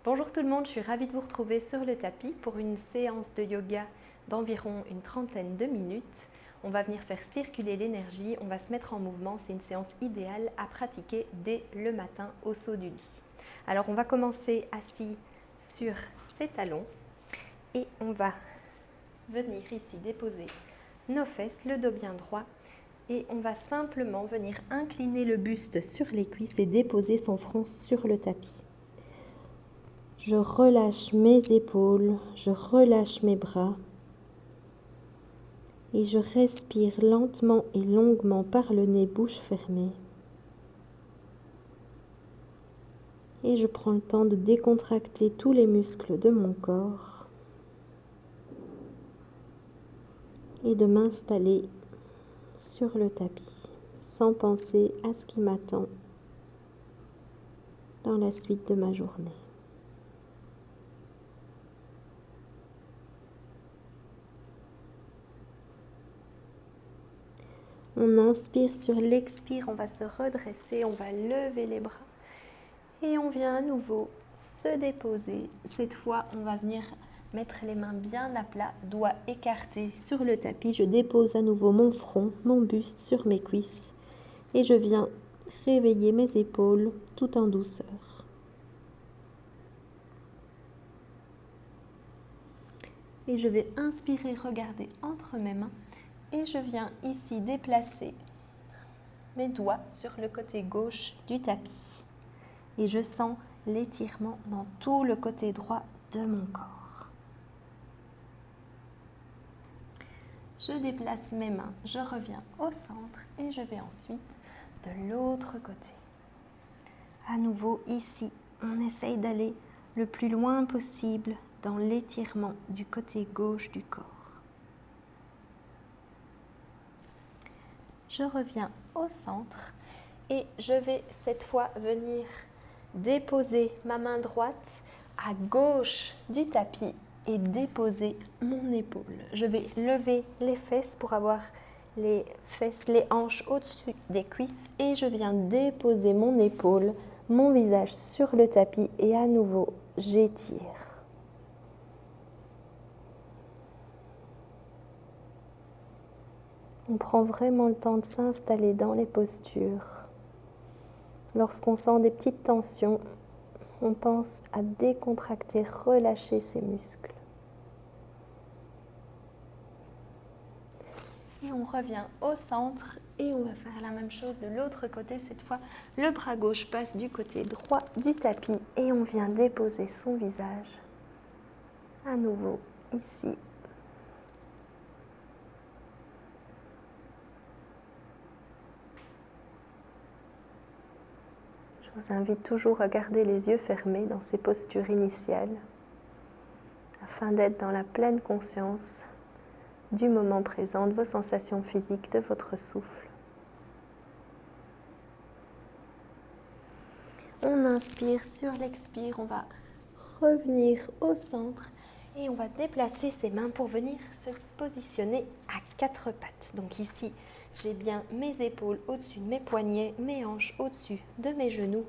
Bonjour tout le monde, je suis ravie de vous retrouver sur le tapis pour une séance de yoga d'environ une trentaine de minutes. On va venir faire circuler l'énergie, on va se mettre en mouvement. C'est une séance idéale à pratiquer dès le matin au saut du lit. Alors on va commencer assis sur ses talons et on va venir ici déposer nos fesses, le dos bien droit. Et on va simplement venir incliner le buste sur les cuisses et déposer son front sur le tapis. Je relâche mes épaules, je relâche mes bras et je respire lentement et longuement par le nez, bouche fermée. Et je prends le temps de décontracter tous les muscles de mon corps et de m'installer sur le tapis sans penser à ce qui m'attend dans la suite de ma journée. On inspire sur l'expire, on va se redresser, on va lever les bras et on vient à nouveau se déposer. Cette fois, on va venir mettre les mains bien à plat, doigts écartés sur le tapis. Je dépose à nouveau mon front, mon buste sur mes cuisses et je viens réveiller mes épaules tout en douceur. Et je vais inspirer, regarder entre mes mains. Et je viens ici déplacer mes doigts sur le côté gauche du tapis. Et je sens l'étirement dans tout le côté droit de mon corps. Je déplace mes mains, je reviens au centre et je vais ensuite de l'autre côté. À nouveau ici, on essaye d'aller le plus loin possible dans l'étirement du côté gauche du corps. Je reviens au centre et je vais cette fois venir déposer ma main droite à gauche du tapis et déposer mon épaule. Je vais lever les fesses pour avoir les fesses, les hanches au-dessus des cuisses et je viens déposer mon épaule, mon visage sur le tapis et à nouveau j'étire. On prend vraiment le temps de s'installer dans les postures. Lorsqu'on sent des petites tensions, on pense à décontracter, relâcher ses muscles. Et on revient au centre et on va faire la même chose de l'autre côté. Cette fois, le bras gauche passe du côté droit du tapis et on vient déposer son visage à nouveau ici. Je vous invite toujours à garder les yeux fermés dans ces postures initiales afin d'être dans la pleine conscience du moment présent, de vos sensations physiques, de votre souffle. On inspire, sur l'expire, on va revenir au centre et on va déplacer ses mains pour venir se positionner à quatre pattes. Donc ici, j'ai bien mes épaules au-dessus de mes poignets, mes hanches au-dessus de mes genoux.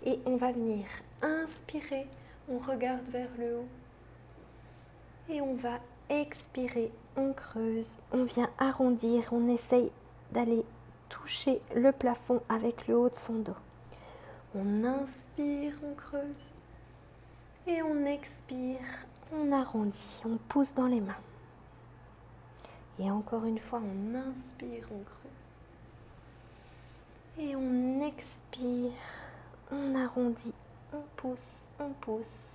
Et on va venir inspirer, on regarde vers le haut. Et on va expirer, on creuse, on vient arrondir, on essaye d'aller toucher le plafond avec le haut de son dos. On inspire, on creuse. Et on expire, on arrondit, on pousse dans les mains. Et encore une fois, on inspire, on creuse. Et on expire, on arrondit, on pousse, on pousse.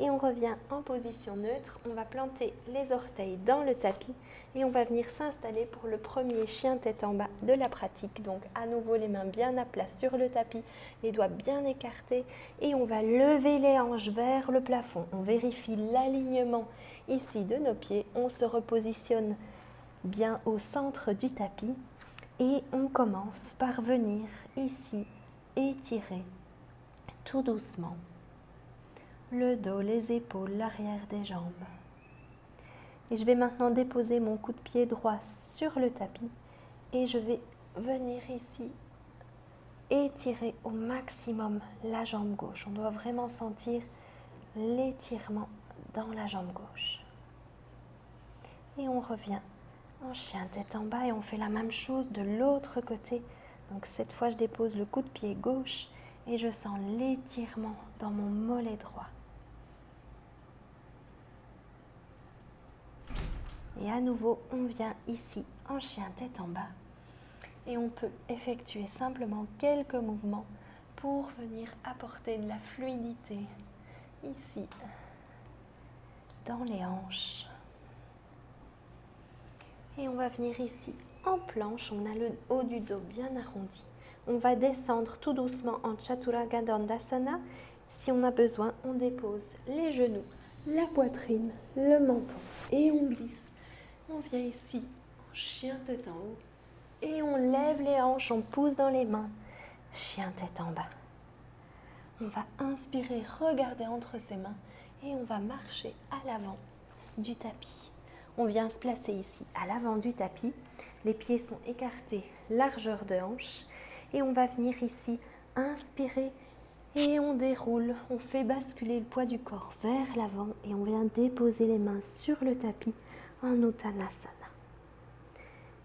Et on revient en position neutre. On va planter les orteils dans le tapis et on va venir s'installer pour le premier chien tête en bas de la pratique. Donc à nouveau les mains bien à plat sur le tapis, les doigts bien écartés et on va lever les hanches vers le plafond. On vérifie l'alignement ici de nos pieds. On se repositionne bien au centre du tapis et on commence par venir ici étirer tout doucement le dos, les épaules, l'arrière des jambes. Et je vais maintenant déposer mon coup de pied droit sur le tapis et je vais venir ici étirer au maximum la jambe gauche. On doit vraiment sentir l'étirement dans la jambe gauche. Et on revient en chien tête en bas et on fait la même chose de l'autre côté. Donc cette fois, je dépose le coup de pied gauche et je sens l'étirement dans mon mollet droit. Et à nouveau, on vient ici en chien tête en bas. Et on peut effectuer simplement quelques mouvements pour venir apporter de la fluidité ici, dans les hanches. Et on va venir ici en planche, on a le haut du dos bien arrondi. On va descendre tout doucement en Chaturanga Dandasana. Si on a besoin, on dépose les genoux, la poitrine, le menton et on glisse. On vient ici en chien tête en haut et on lève les hanches, on pousse dans les mains, chien tête en bas. On va inspirer, regarder entre ses mains et on va marcher à l'avant du tapis. On vient se placer ici à l'avant du tapis. Les pieds sont écartés, largeur de hanche. Et on va venir ici inspirer et on déroule. On fait basculer le poids du corps vers l'avant et on vient déposer les mains sur le tapis en Uttanasana.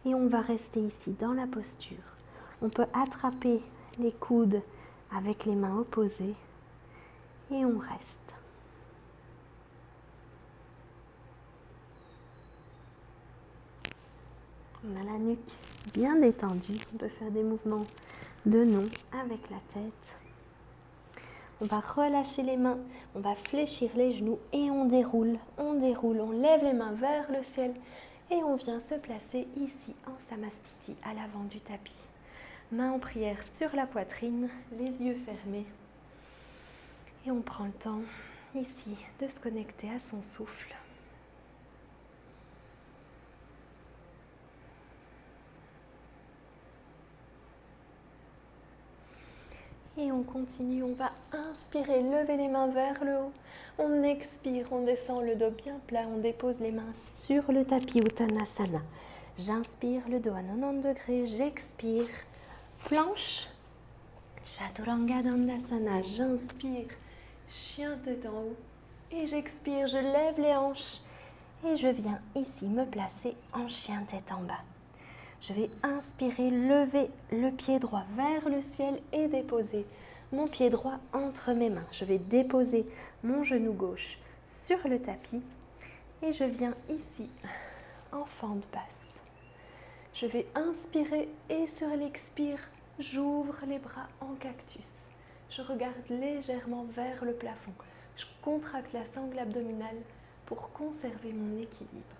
Et on va rester ici dans la posture. On peut attraper les coudes avec les mains opposées et on reste. On a la nuque bien détendue. On peut faire des mouvements de non avec la tête. On va relâcher les mains, on va fléchir les genoux et on déroule, on lève les mains vers le ciel et on vient se placer ici en Samastiti à l'avant du tapis. Main en prière sur la poitrine, les yeux fermés. Et on prend le temps ici de se connecter à son souffle. Et on continue, on va inspirer, lever les mains vers le haut. On expire, on descend le dos bien plat, on dépose les mains sur le tapis Uttanasana. J'inspire, le dos à 90 degrés, j'expire, planche, Chaturanga Dandasana. J'inspire, chien tête en haut et j'expire, je lève les hanches et je viens ici me placer en chien tête en bas. Je vais inspirer, lever le pied droit vers le ciel et déposer mon pied droit entre mes mains. Je vais déposer mon genou gauche sur le tapis et je viens ici en fente basse. Je vais inspirer et sur l'expire, j'ouvre les bras en cactus. Je regarde légèrement vers le plafond. Je contracte la sangle abdominale pour conserver mon équilibre.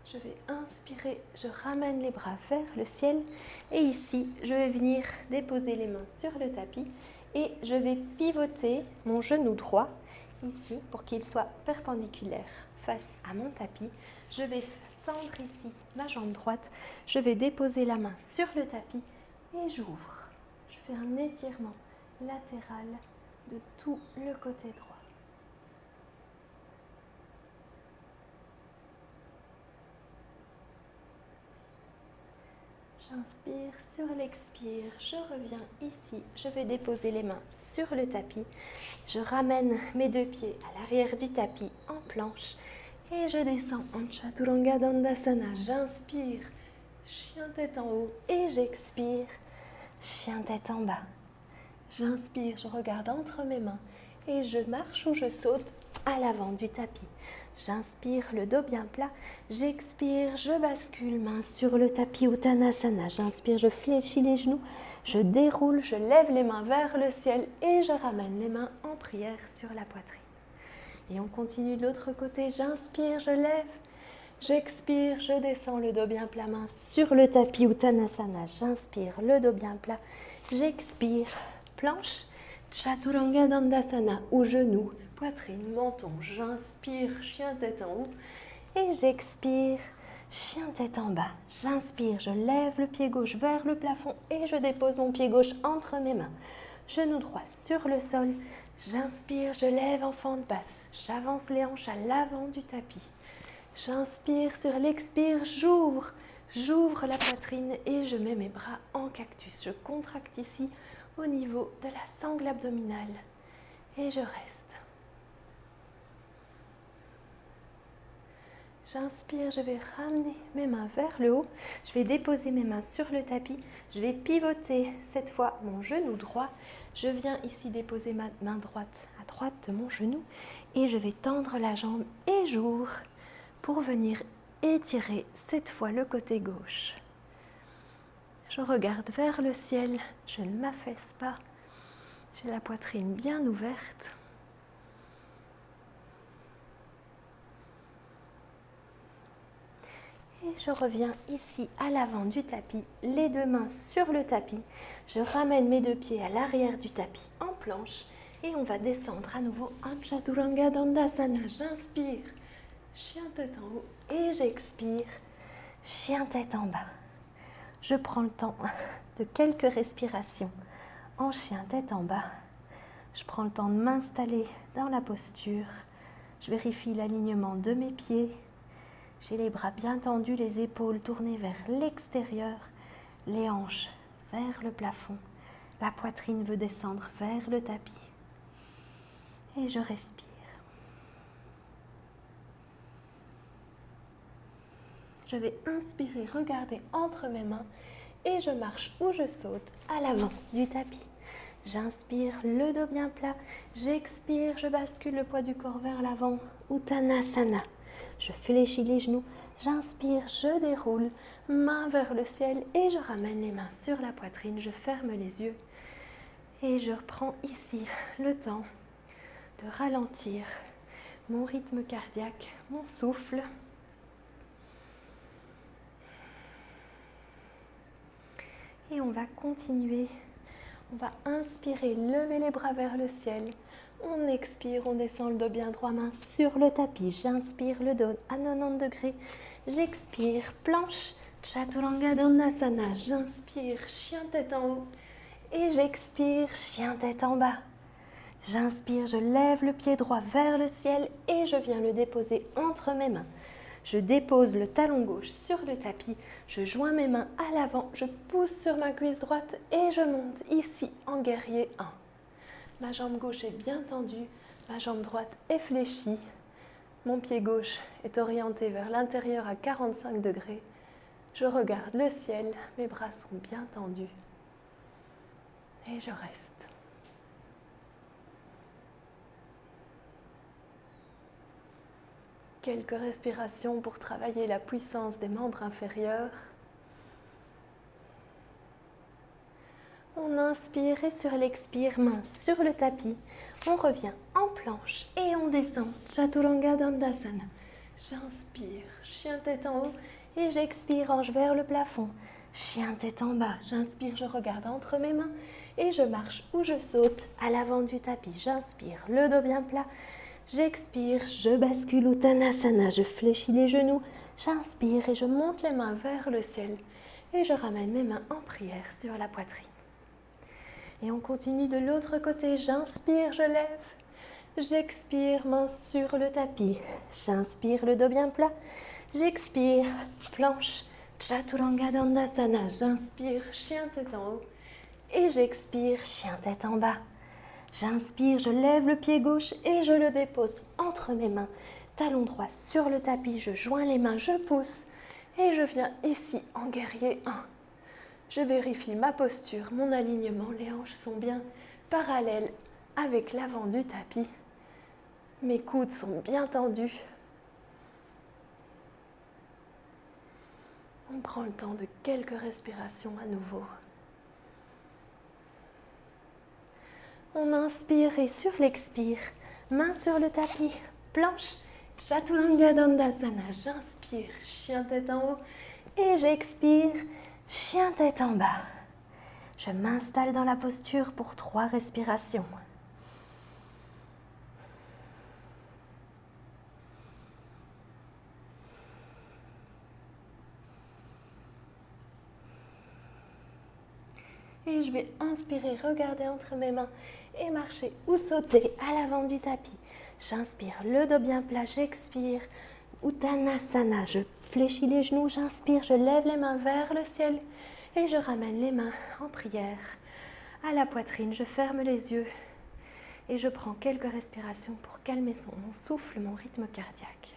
Je vais inspirer, je ramène les bras vers le ciel et ici, je vais venir déposer les mains sur le tapis et je vais pivoter mon genou droit ici pour qu'il soit perpendiculaire face à mon tapis. Je vais tendre ici ma jambe droite, je vais déposer la main sur le tapis et j'ouvre. Je fais un étirement latéral de tout le côté droit. J'inspire, sur l'expire, je reviens ici, je vais déposer les mains sur le tapis, je ramène mes deux pieds à l'arrière du tapis en planche et je descends en Chaturanga Dandasana. J'inspire, chien tête en haut et j'expire, chien tête en bas. J'inspire, je regarde entre mes mains et je marche ou je saute à l'avant du tapis. J'inspire, le dos bien plat. J'expire, je bascule, main sur le tapis Uttanasana. J'inspire, je fléchis les genoux. Je déroule, je lève les mains vers le ciel et je ramène les mains en prière sur la poitrine. Et on continue de l'autre côté. J'inspire, je lève. J'expire, je descends le dos bien plat, main sur le tapis Uttanasana. J'inspire, le dos bien plat. J'expire, planche, Chaturanga Dandasana ou genou, poitrine, menton. J'inspire, chien tête en haut et j'expire, chien tête en bas. J'inspire, je lève le pied gauche vers le plafond et je dépose mon pied gauche entre mes mains. Genou droit sur le sol. J'inspire, je lève en fente basse. J'avance les hanches à l'avant du tapis. J'inspire, sur l'expire, j'ouvre. J'ouvre la poitrine et je mets mes bras en cactus. Je contracte ici au niveau de la sangle abdominale et je reste. J'inspire, je vais ramener mes mains vers le haut. Je vais déposer mes mains sur le tapis. Je vais pivoter cette fois mon genou droit. Je viens ici déposer ma main droite à droite de mon genou et je vais tendre la jambe et j'ouvre pour venir étirer cette fois le côté gauche. Je regarde vers le ciel, je ne m'affaisse pas. J'ai la poitrine bien ouverte. Et je reviens ici à l'avant du tapis, les deux mains sur le tapis. Je ramène mes deux pieds à l'arrière du tapis en planche et on va descendre à nouveau en Chaturanga Dandasana. J'inspire, chien tête en haut et j'expire, chien tête en bas. Je prends le temps de quelques respirations en chien tête en bas. Je prends le temps de m'installer dans la posture. Je vérifie l'alignement de mes pieds. J'ai les bras bien tendus, les épaules tournées vers l'extérieur, les hanches vers le plafond. La poitrine veut descendre vers le tapis. Et je respire. Je vais inspirer, regarder entre mes mains et je marche ou je saute à l'avant du tapis. J'inspire, le dos bien plat. J'expire, je bascule le poids du corps vers l'avant. Uttanasana. Je fléchis les genoux. J'inspire, je déroule, main vers le ciel et je ramène les mains sur la poitrine. Je ferme les yeux et je reprends ici le temps de ralentir mon rythme cardiaque, mon souffle. Et on va continuer. On va inspirer, lever les bras vers le ciel. On expire, on descend le dos bien droit, main sur le tapis. J'inspire le dos à 90 degrés. J'expire, planche, Chaturanga Dandasana. J'inspire, chien tête en haut. Et j'expire, chien tête en bas. J'inspire, je lève le pied droit vers le ciel et je viens le déposer entre mes mains. Je dépose le talon gauche sur le tapis, je joins mes mains à l'avant, je pousse sur ma cuisse droite et je monte ici en guerrier 1. Ma jambe gauche est bien tendue, ma jambe droite est fléchie. Mon pied gauche est orienté vers l'intérieur à 45 degrés. Je regarde le ciel, mes bras sont bien tendus et je reste. Quelques respirations pour travailler la puissance des membres inférieurs. On inspire et sur l'expire, main sur le tapis. On revient en planche et on descend. Chaturanga Dandasana. J'inspire, chien tête en haut et j'expire, hanche vers le plafond. Chien tête en bas. J'inspire, je regarde entre mes mains et je marche ou je saute à l'avant du tapis. J'inspire, le dos bien plat. J'expire, je bascule Uttanasana, je fléchis les genoux, j'inspire et je monte les mains vers le ciel et je ramène mes mains en prière sur la poitrine. Et on continue de l'autre côté, j'inspire, je lève, j'expire, main sur le tapis, j'inspire, le dos bien plat, j'expire, planche, Chaturanga Dandasana, j'inspire, chien tête en haut et j'expire, chien tête en bas. J'inspire, je lève le pied gauche et je le dépose entre mes mains. Talon droit sur le tapis, je joins les mains, je pousse et je viens ici en guerrier 1. Je vérifie ma posture, mon alignement, les hanches sont bien parallèles avec l'avant du tapis. Mes coudes sont bien tendus. On prend le temps de quelques respirations à nouveau. On inspire et sur l'expire, main sur le tapis, planche, Chaturanga Dandasana. J'inspire, chien tête en haut et j'expire, chien tête en bas. Je m'installe dans la posture pour 3 respirations. Et je vais inspirer, regarder entre mes mains et marcher ou sauter à l'avant du tapis. J'inspire, le dos bien plat, j'expire, Uttanasana, je fléchis les genoux, j'inspire, je lève les mains vers le ciel et je ramène les mains en prière à la poitrine. Je ferme les yeux et je prends quelques respirations pour calmer mon souffle, mon rythme cardiaque.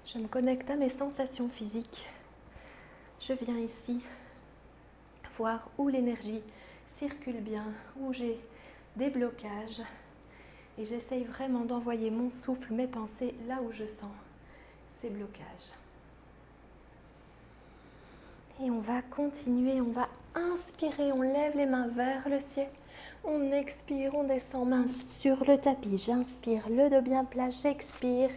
Je me connecte à mes sensations physiques. Je viens ici voir où l'énergie circule bien, où j'ai des blocages. Et j'essaye vraiment d'envoyer mon souffle, mes pensées, là où je sens ces blocages. Et on va continuer, on va inspirer, on lève les mains vers le ciel. On expire, on descend main sur le tapis. J'inspire, le dos bien plat, j'expire,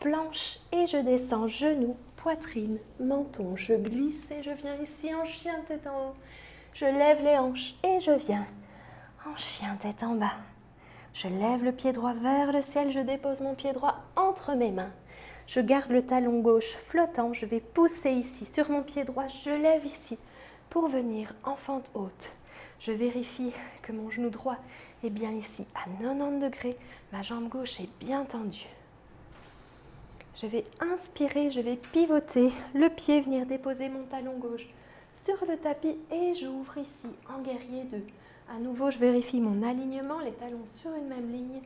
planche et je descends, genoux, poitrine, menton. Je glisse et je viens ici en chien tête en haut. Je lève les hanches et je viens en chien tête en bas. Je lève le pied droit vers le ciel, je dépose mon pied droit entre mes mains. Je garde le talon gauche flottant, je vais pousser ici sur mon pied droit, je lève ici pour venir en fente haute. Je vérifie que mon genou droit est bien ici à 90 degrés, ma jambe gauche est bien tendue. Je vais inspirer, je vais pivoter le pied, venir déposer mon talon gauche sur le tapis et j'ouvre ici en guerrier 2. À nouveau, je vérifie mon alignement, les talons sur une même ligne.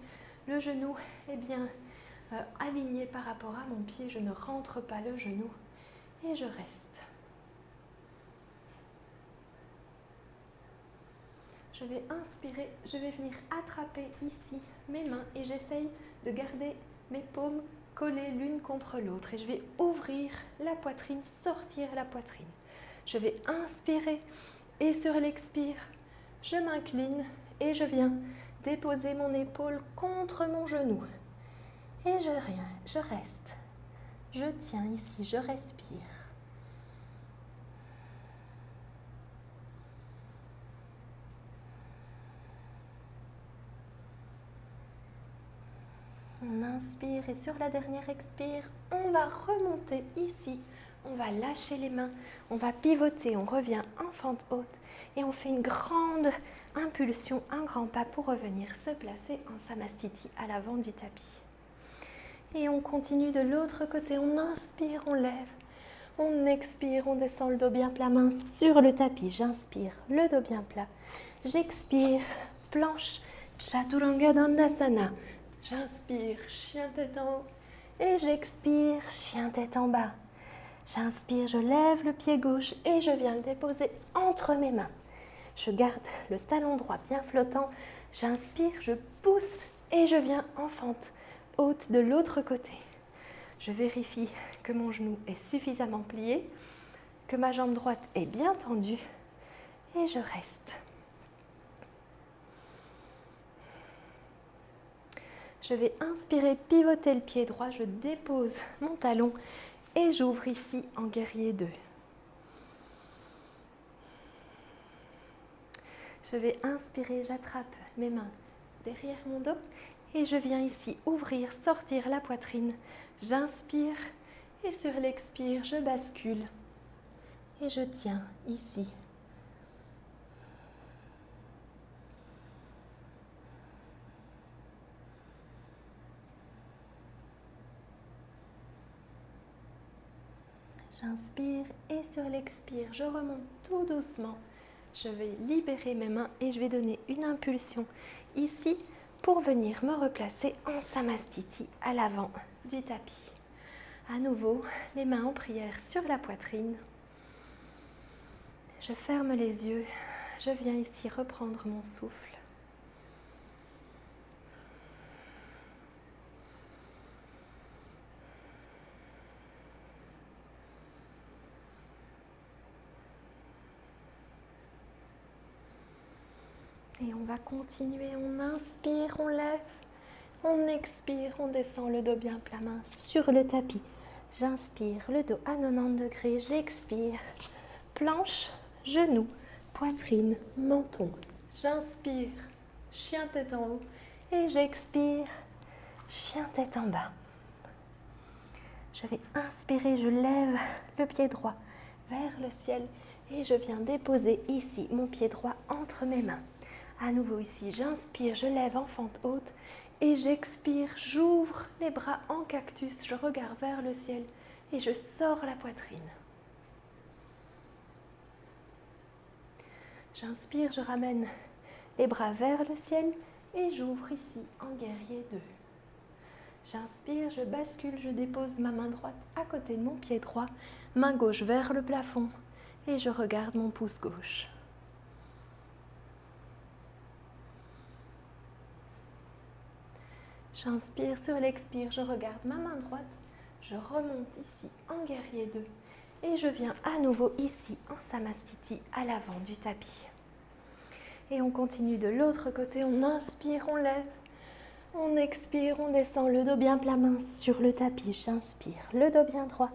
Le genou est bien aligné par rapport à mon pied. Je ne rentre pas le genou et je reste. Je vais inspirer, je vais venir attraper ici mes mains et j'essaye de garder mes paumes collées l'une contre l'autre. Et je vais ouvrir la poitrine, sortir la poitrine. Je vais inspirer et sur l'expire, je m'incline et je viens déposer mon épaule contre mon genou. Et je reste. Je tiens ici, je respire. On inspire et sur la dernière expire, on va remonter ici. On va lâcher les mains, on va pivoter, on revient en fente haute et on fait une grande impulsion, un grand pas pour revenir se placer en Samastiti à l'avant du tapis. Et on continue de l'autre côté, on inspire, on lève, on expire, on descend le dos bien plat, main sur le tapis, j'inspire, le dos bien plat, j'expire, planche, Chaturanga Dandasana, j'inspire, chien tête en haut et j'expire, chien tête en bas. J'inspire, je lève le pied gauche et je viens le déposer entre mes mains. Je garde le talon droit bien flottant. J'inspire, je pousse et je viens en fente haute de l'autre côté. Je vérifie que mon genou est suffisamment plié, que ma jambe droite est bien tendue et je reste. Je vais inspirer, pivoter le pied droit, je dépose mon talon et j'ouvre ici en guerrier 2. Je vais inspirer, j'attrape mes mains derrière mon dos et je viens ici ouvrir, sortir la poitrine. J'inspire et sur l'expire, je bascule et je tiens ici. J'inspire et sur l'expire, je remonte tout doucement. Je vais libérer mes mains et je vais donner une impulsion ici pour venir me replacer en Samastiti à l'avant du tapis. À nouveau, les mains en prière sur la poitrine. Je ferme les yeux, je viens ici reprendre mon souffle. Et on va continuer, on inspire, on lève, on expire, on descend le dos bien plat, main sur le tapis. J'inspire, le dos à 90 degrés, j'expire, planche, genou, poitrine, menton. J'inspire, chien tête en haut et j'expire, chien tête en bas. Je vais inspirer, je lève le pied droit vers le ciel et je viens déposer ici mon pied droit entre mes mains. À nouveau ici, j'inspire, je lève en fente haute Et j'expire, j'ouvre les bras en cactus, je regarde vers le ciel et je sors la poitrine. J'inspire, je ramène les bras vers le ciel et j'ouvre ici en guerrier 2. J'inspire, je bascule, je dépose ma main droite à côté de mon pied droit, main gauche vers le plafond et je regarde mon pouce gauche. J'inspire, sur l'expire, je regarde ma main droite, je remonte ici en guerrier 2 et je viens à nouveau ici en Samastiti à l'avant du tapis. Et on continue de l'autre côté, on inspire, on lève, on expire, on descend le dos bien plat, main sur le tapis, j'inspire, le dos bien droit,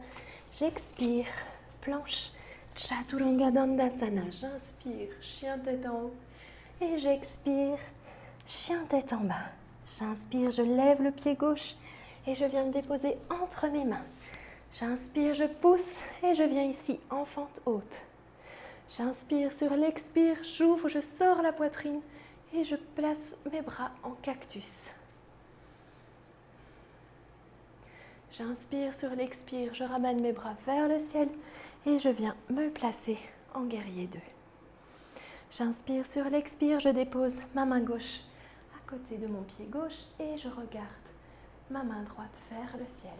j'expire, planche, Chaturanga Dandasana, j'inspire, chien tête en haut et j'expire, chien tête en bas. J'inspire, je lève le pied gauche et je viens me déposer entre mes mains. J'inspire, je pousse et je viens ici en fente haute. J'inspire, sur l'expire, j'ouvre, je sors la poitrine et je place mes bras en cactus. J'inspire, sur l'expire, je ramène mes bras vers le ciel et je viens me placer en guerrier 2. J'inspire, sur l'expire, je dépose ma main gauche à côté de mon pied gauche et je regarde ma main droite vers le ciel.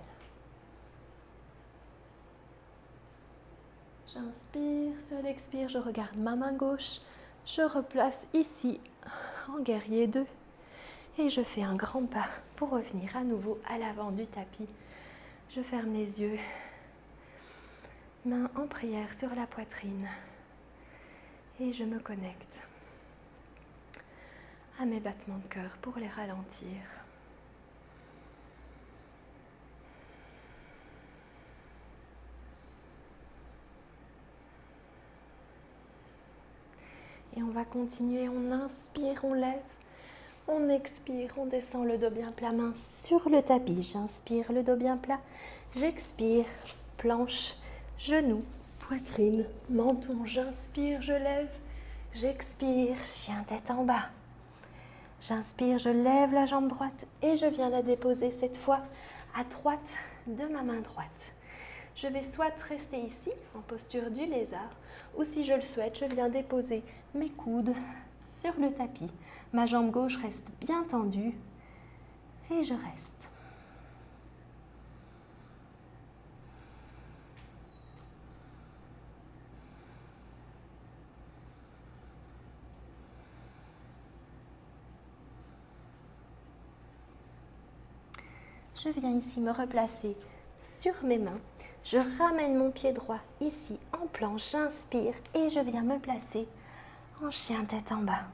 J'inspire, sur l'expire, je regarde ma main gauche, je replace ici en guerrier 2 et je fais un grand pas pour revenir à nouveau à l'avant du tapis. Je ferme les yeux, main en prière sur la poitrine et je me connecte à mes battements de cœur pour les ralentir. Et on va continuer, on inspire, on lève, on expire, on descend le dos bien plat, main sur le tapis. J'inspire, le dos bien plat, j'expire, planche, genou, poitrine, menton. J'inspire, je lève, j'expire, chien tête en bas. J'inspire, je lève la jambe droite et je viens la déposer cette fois à droite de ma main droite. Je vais soit rester ici en posture du lézard ou si je le souhaite, je viens déposer mes coudes sur le tapis. Ma jambe gauche reste bien tendue et je reste. Je viens ici me replacer sur mes mains. Je ramène mon pied droit ici en planche, j'inspire et je viens me placer en chien tête en bas.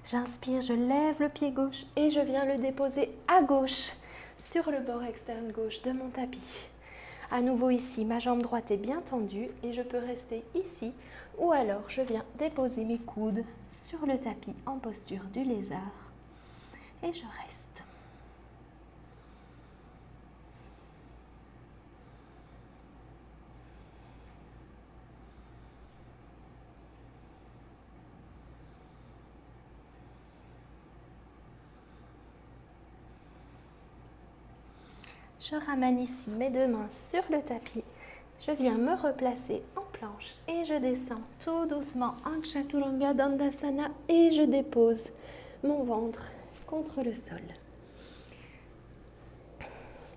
J'inspire, je lève le pied gauche et je viens le déposer à gauche sur le bord externe gauche de mon tapis. À nouveau ici, ma jambe droite est bien tendue et je peux rester ici ou alors je viens déposer mes coudes sur le tapis en posture du lézard et je reste. Je ramène ici mes deux mains sur le tapis. Je viens me replacer en planche et je descends tout doucement en Chaturanga Dandasana et je dépose mon ventre contre le sol.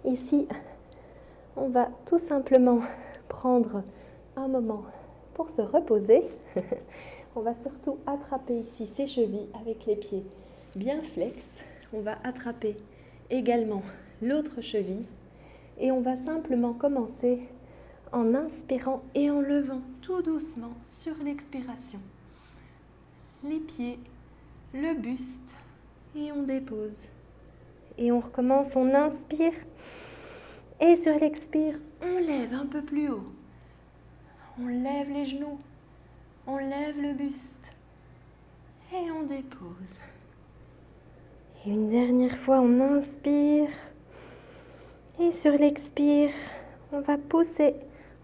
Ici, on va tout simplement prendre un moment pour se reposer. On va surtout attraper ici ses chevilles avec les pieds bien flex. On va attraper également l'autre cheville et on va simplement commencer en inspirant et en levant tout doucement sur l'expiration. Les pieds, le buste et on dépose. Et on recommence, on inspire et sur l'expire, on lève un peu plus haut. On lève les genoux, on lève le buste et on dépose. Et une dernière fois, on inspire et sur l'expire, on va pousser.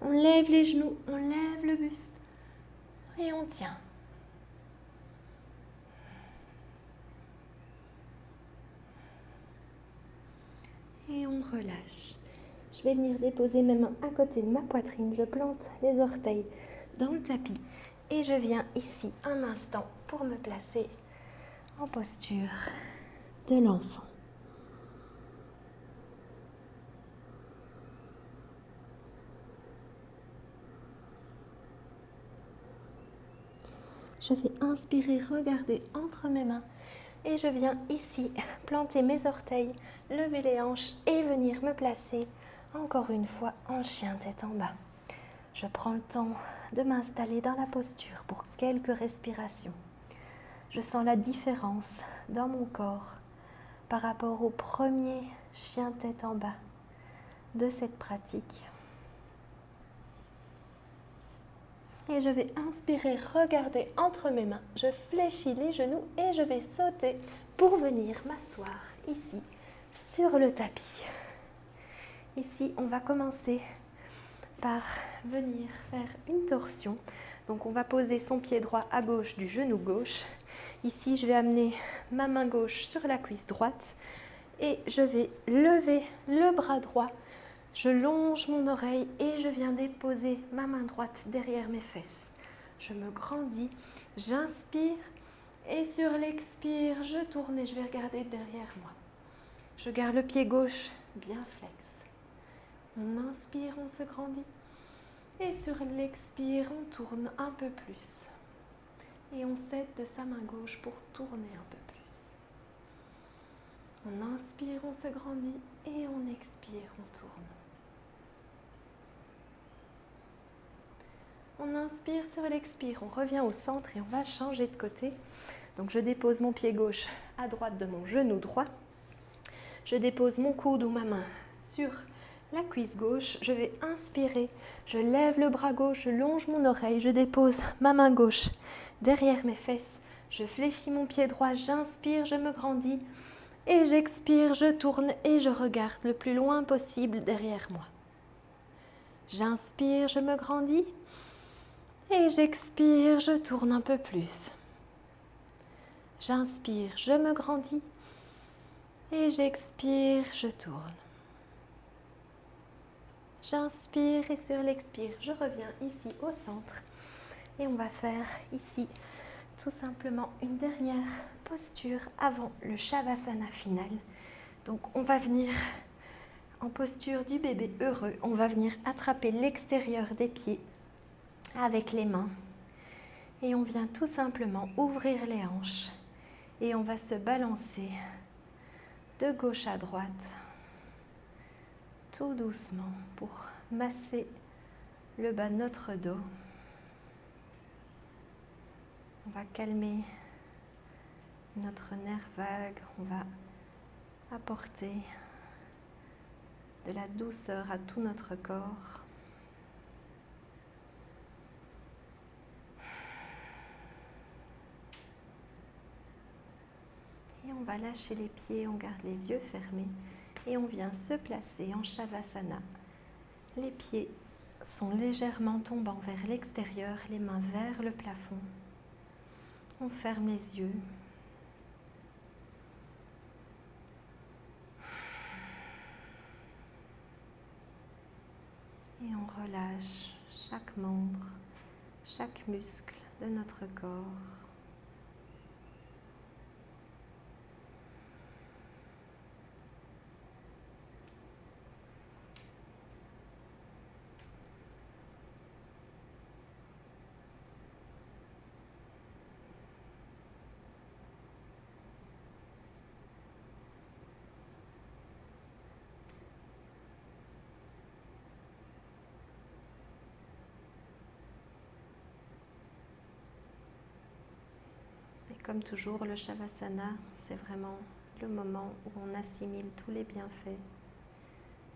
On lève les genoux, on lève le buste et on tient. et on relâche. Je vais venir déposer mes mains à côté de ma poitrine. Je plante les orteils dans le tapis et je viens ici un instant pour me placer en posture de l'enfant. Je vais inspirer, regarder entre mes mains et je viens ici planter mes orteils, lever les hanches et venir me placer encore une fois en chien tête en bas. Je prends le temps de m'installer dans la posture pour quelques respirations. Je sens la différence dans mon corps par rapport au premier chien tête en bas de cette pratique. Et je vais inspirer, regarder entre mes mains. Je fléchis les genoux et je vais sauter pour venir m'asseoir ici sur le tapis. Ici, on va commencer par venir faire une torsion. Donc on va poser son pied droit à gauche du genou gauche. Ici, je vais amener ma main gauche sur la cuisse droite et je vais lever le bras droit. Je longe mon oreille et je viens déposer ma main droite derrière mes fesses. Je me grandis, j'inspire et sur l'expire, je tourne et je vais regarder derrière moi. Je garde le pied gauche bien flex. On inspire, on se grandit. Et sur l'expire, on tourne un peu plus. Et on s'aide de sa main gauche pour tourner un peu plus. On inspire, on se grandit et on expire, on tourne. On inspire sur l'expire, on revient au centre et on va changer de côté. Donc je dépose mon pied gauche à droite de mon genou droit. Je dépose mon coude ou ma main sur la cuisse gauche. Je vais inspirer, je lève le bras gauche, je longe mon oreille, je dépose ma main gauche derrière mes fesses. Je fléchis mon pied droit, j'inspire, je me grandis. Et j'expire, je tourne et je regarde le plus loin possible derrière moi. J'inspire, je me grandis. Et j'expire, je tourne un peu plus. J'inspire, je me grandis. Et j'expire, je tourne. J'inspire et sur l'expire, je reviens ici au centre. Et on va faire ici tout simplement une dernière posture avant le Shavasana final. Donc on va venir en posture du bébé heureux. On va venir attraper l'extérieur des pieds avec les mains. Et on vient tout simplement ouvrir les hanches. Et on va se balancer de gauche à droite, tout doucement pour masser le bas de notre dos. On va calmer notre nerf vague, on va apporter de la douceur à tout notre corps. Et on va lâcher les pieds, on garde les yeux fermés et on vient se placer en Shavasana. Les pieds sont légèrement tombants vers l'extérieur, les mains vers le plafond. On ferme les yeux. Et on relâche chaque membre, chaque muscle de notre corps. Comme toujours, le Shavasana, c'est vraiment le moment où on assimile tous les bienfaits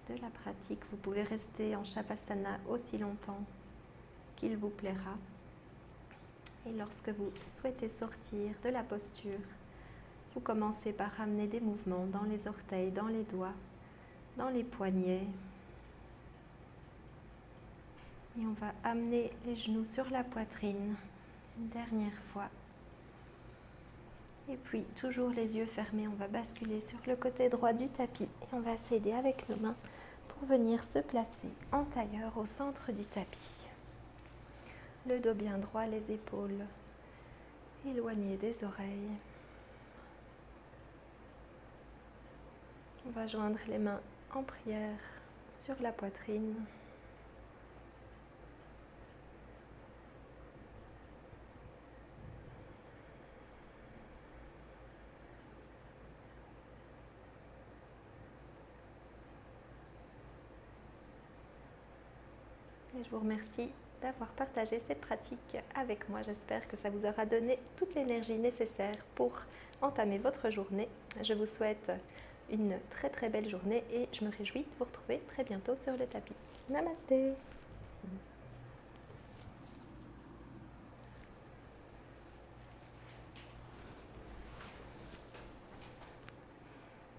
de la pratique. Vous pouvez rester en Shavasana aussi longtemps qu'il vous plaira. Et lorsque vous souhaitez sortir de la posture, vous commencez par ramener des mouvements dans les orteils, dans les doigts, dans les poignets. Et on va amener les genoux sur la poitrine une dernière fois. Et puis, toujours les yeux fermés, on va basculer sur le côté droit du tapis et on va s'aider avec nos mains pour venir se placer en tailleur au centre du tapis. Le dos bien droit, les épaules éloignées des oreilles. On va joindre les mains en prière sur la poitrine. Et je vous remercie d'avoir partagé cette pratique avec moi. J'espère que ça vous aura donné toute l'énergie nécessaire pour entamer votre journée. Je vous souhaite une très très belle journée et je me réjouis de vous retrouver très bientôt sur le tapis. Namasté!